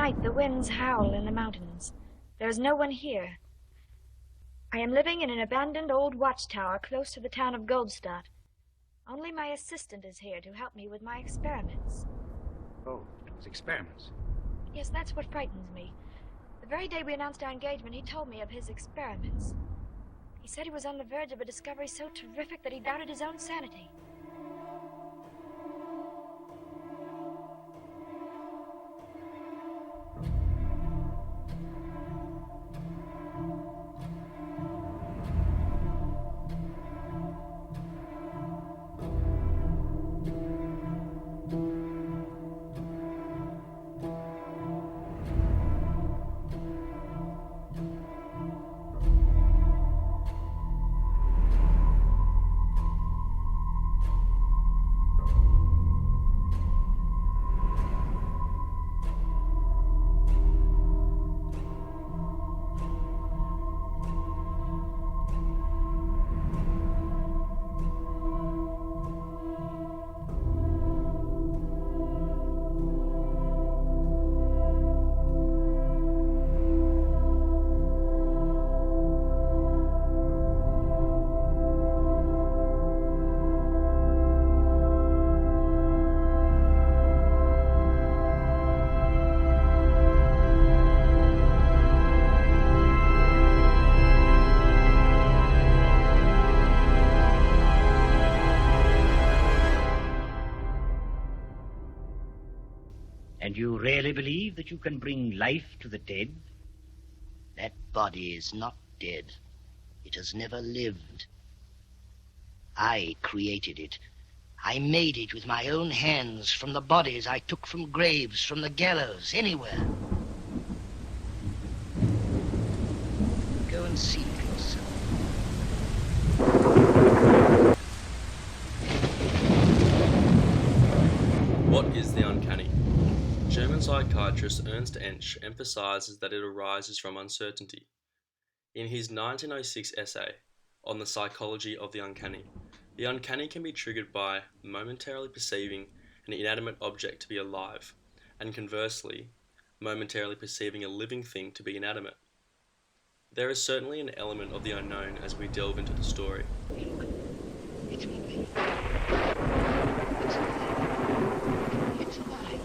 night the winds howl in the mountains. There is no one here. I am living in an abandoned old watchtower close to the town of Goldstadt. Only my assistant is here to help me with my experiments. Oh, it was experiments. Yes, that's what frightens me. The very day we announced our engagement, he told me of his experiments. He said he was on the verge of a discovery so terrific that he doubted his own sanity. And you really believe that you can bring life to the dead? That body is not dead. It has never lived. I created it. I made it with my own hands from the bodies I took from graves, from the gallows, anywhere. Go and see for yourself. What is the uncanny? German psychiatrist Ernst Ensch emphasizes that it arises from uncertainty. In his 1906 essay on the psychology of the uncanny can be triggered by momentarily perceiving an inanimate object to be alive, and conversely, momentarily perceiving a living thing to be inanimate. There is certainly an element of the unknown as we delve into the story. It's moving. It's alive.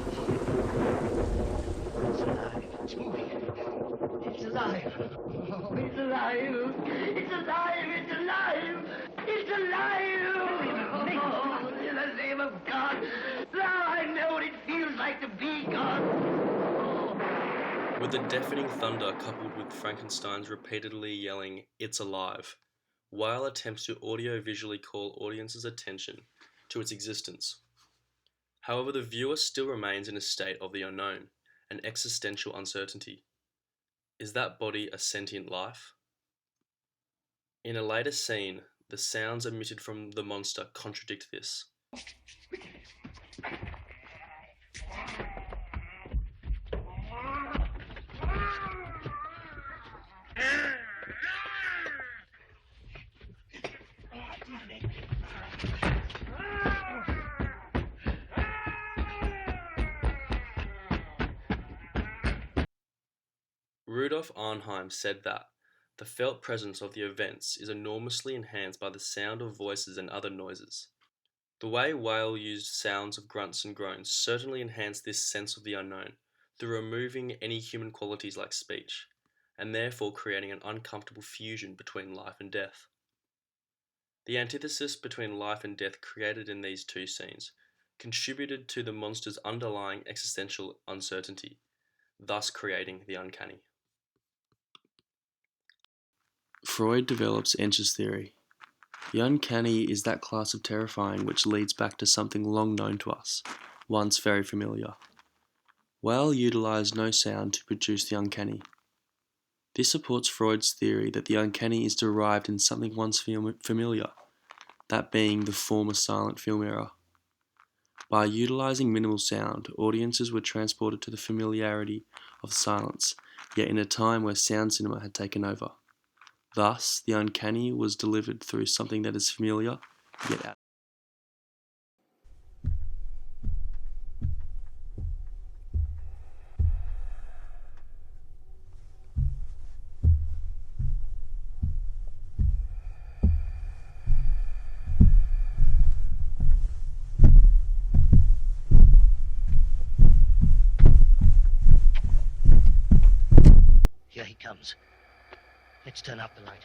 It's alive. It's moving. It's alive. Oh, it's alive. It's alive. It's alive. It's alive. Oh, in the name of God. Now I know what it feels like to be God. Oh. With the deafening thunder coupled with Frankenstein's repeatedly yelling, "It's alive," Weil attempts to audio-visually call audiences' attention to its existence. However, the viewer still remains in a state of the unknown, an existential uncertainty. Is that body a sentient life? In a later scene, the sounds emitted from the monster contradict this. Rudolf Arnheim said that the felt presence of the events is enormously enhanced by the sound of voices and other noises. The way Weil used sounds of grunts and groans certainly enhanced this sense of the unknown through removing any human qualities like speech, and therefore creating an uncomfortable fusion between life and death. The antithesis between life and death created in these two scenes contributed to the monster's underlying existential uncertainty, thus creating the uncanny. Freud develops Ensch's theory. The uncanny is that class of terrifying which leads back to something long known to us, once very familiar. Weil utilized no sound to produce the uncanny. This supports Freud's theory that the uncanny is derived in something once familiar, that being the former silent film era. By utilizing minimal sound, audiences were transported to the familiarity of silence, yet in a time where sound cinema had taken over. Thus, the uncanny was delivered through something that is familiar, yet out. Let's turn up the light.